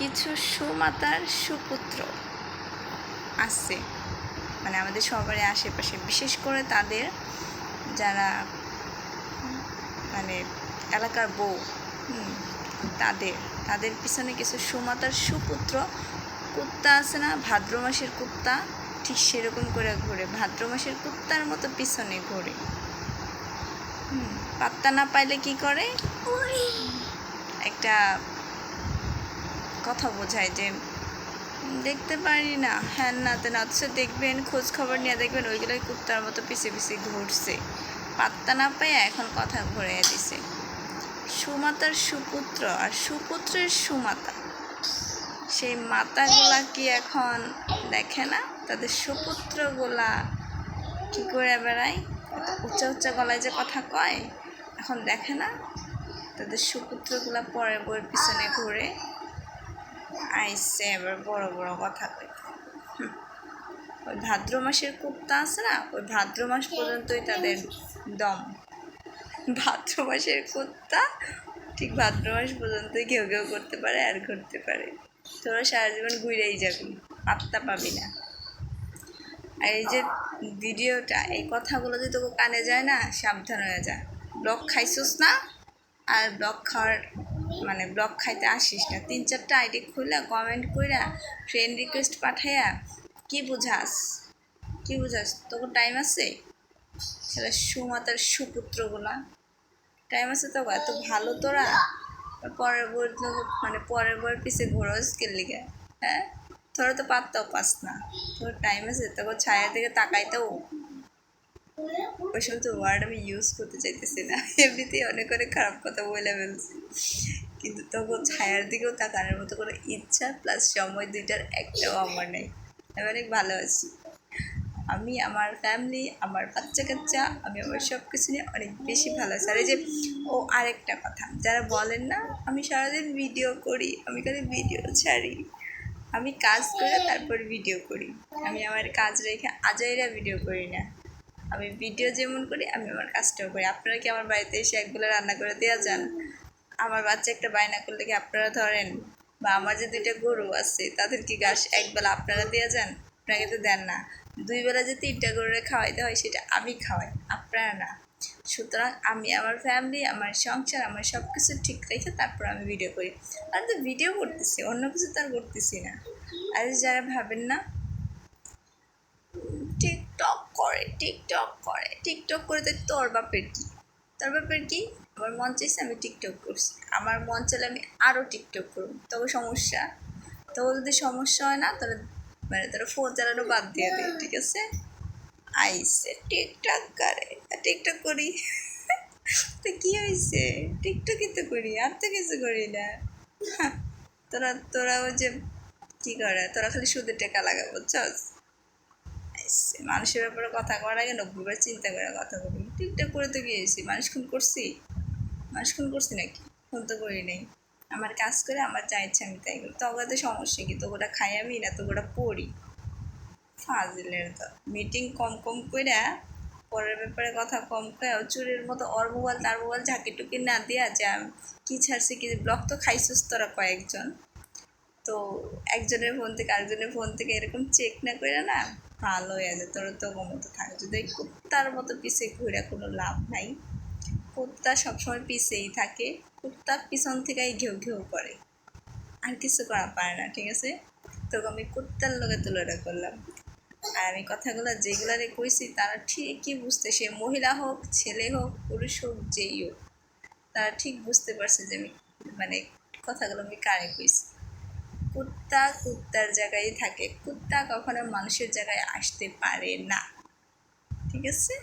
কিছু সুমাতার সুপুত্র আছে, মানে আমাদের সবারই আশেপাশে, বিশেষ করে তাদের যারা মানে এলাকার বউ, তাদের পিছনে কিছু সুমাতার সুপুত্র কুত্তা আছে না, ভাদ্র মাসের কুত্তা, ঠিক সেরকম করে ঘুরে, ভাদ্র মাসের কুত্তার মতো পিছনে ঘুরে। পাত্তা না পাইলে কি করে, একটা কথা বোঝায় যে দেখতে পারি না, হ্যাঁ না তেন, অথচ দেখবেন খোঁজ খবর নিয়ে দেখবেন ওইগুলোই কুত্তার মতো পিছে পিছে ঘুরছে, পাত্তা না পাইয়া এখন কথা ঘুরিয়ে দিছে। সুমাতার সুপুত্র আর সুপুত্রের সুমাতা, সেই মাতাগুলা কি এখন দেখে না তাদের সুপুত্রগুলা কি করে বেড়ায়, উচ্চা উচ্চা গলায় যে কথা কয়, এখন দেখে না তাদের সুপুত্রগুলা পরের বউয়ের পিছনে ঘুরে আইসে আবার বড় বড় কথা কয়। ওই ভাদ্র মাসের কুত্তা আছে না, ওই ভাদ্র মাস পর্যন্তই তাদের দম। ভাদ্র মাসের কুত্তা ঠিক ভাদ্র মাস পর্যন্তই ঘেউ ঘেউ করতে পারে আর ঘুরতে পারে, তোরা সারা জীবন ঘুরেই যাবি, পাত্তা পাবি না। আর এই যে ভিডিওটা, এই কথাগুলো যদি তোকে কানে যায় না, সাবধান হয়ে যা, ব্লক খাইছিস না, আর ব্লক খাওয়ার মানে ব্লক খাইতে আসিস না। 3-4টা আইডি খুলে কমেন্ট কইরা ফ্রেন্ড রিকোয়েস্ট পাঠাইয়া কি বুঝাস তোকে টাইম আছে? সেটা সুমাতার সুপুত্রগুলা টাইম আছে তো, এত ভালো তোরা পরের বই মানে পরের বইয়ের পিছিয়ে ঘোরস কে লিগে? হ্যাঁ, তোরা তো পাত্তাও পাস না, তোর টাইম আছে? তোর ছায়ার দিকে তাকাইতেও, ওই সমস্ত ওয়ার্ড আমি ইউজ করতে চাইতেছি না, এমনিতেই অনেক অনেক খারাপ কথা বলে ফেলছি, কিন্তু তখন ছায়ার দিকেও তাকানোর মতো কোনো ইচ্ছা প্লাস সময় দুইটার একটাও আমার নেই। আমি অনেক ভালো আছি, আমি আমার ফ্যামিলি, আমার বাচ্চা কাচ্চা, আমি আমার সব কিছু নিয়ে অনেক বেশি ভালো আছি। আর এই যে আরেকটা কথা, যারা বলেন না আমি সারাদিন ভিডিও করি, আমি খালি ভিডিও ছাড়ি, আমি কাজ করে তারপর ভিডিও করি, আমি আমার কাজ রেখে আজাইরা ভিডিও করি না, আমি ভিডিও যেমন করি আমি আমার কাজটাও করি। আপনারা কি আমার বাড়িতে এসে একবেলা রান্না করে দেওয়া যান? আমার বাচ্চা একটা বায়না করলে কি আপনারা ধরেন? বা আমার যে 2টা গরু আছে তাদের কি ঘাস একবেলা আপনারা দেওয়া যান? আপনাকে তো দেন না। 2 বেলা যে 3টা গরুরে খাওয়াইতে হয় সেটা আমি খাওয়াই, আপনারা না। সুতরাং আমি আমার ফ্যামিলি, আমার সংসার, আমার সব কিছু ঠিক রেখে তারপর আমি ভিডিও করি। আমি তো ভিডিও করতেছি, অন্য কিছু তো আর করতেছি না। আর যারা ভাবেন না টিকটক করে তো তোর বাপের কি? আমার মন চাইছে আমি টিকটক করছি, আমার মন চাইলে আমি আরও টিকটক করব, তবে সমস্যা, তবে যদি সমস্যা হয় না তাহলে মানে তারা ফোন চালানো বাদ দিয়ে দেয়, ঠিক আছে? আইসে টিকটক করি তো কি হয়েছে, টিকটকই তো করি, আর তো কিছু করি না। তোরা ওই যে কি করে, তোরা খালি সুদের টাকা লাগা, বুঝছস? মানুষের ব্যাপারে কথা করার আগে 90বার চিন্তা করে কথা বলি। টিকটক করে তো গিয়েছি, মানুষ খুন করছি নাকি? খুন তো করি নাই, আমার কাজ করে আমার যা ইচ্ছা আমি তাই করি, তো সমস্যা কি? তো ওটা খাই আমি না, তো ওটা পড়ি, ফাজিলের তো মিটিং কম কইরা পরের ব্যাপারে কথা কম কয়ে চুরির মতো ওর মোবাইল তার মোবাইল ঝাঁকি টুকি না দিয়া যে কি ছাড়ছি কি ব্লক তো খাইছিস তোরা কয়েকজন, তো একজনের ফোন থেকে আরেকজনের ফোন থেকে এরকম চেক না করে না, ভালো হয়ে যায়। তোর তো মতো থাকে, যদি কুত্তার মতো পিছিয়ে ঘুরে কোনো লাভ নাই, কুত্তা সবসময় পিছিয়েই থাকে, কুত্তার পিছন থেকেই ঘেউ ঘেউ করে, আর কিছু করা পারে না, ঠিক আছে? তোকে আমি কুত্তার লগে তুলনা করলাম, আর আমি কথাগুলো যেগুলারে কইছি তারা ঠিকই বুঝতে, সে মহিলা হোক, ছেলে হোক, পুরুষ হোক, যেই হোক, তারা ঠিক বুঝতে পারছে যে আমি মানে কথাগুলো আমি কারে কইছি। কুত্তা কুত্তার জায়গায় থাকে, কুত্তা কখনো মানুষের জায়গায় আসতে পারে না, ঠিক আছে?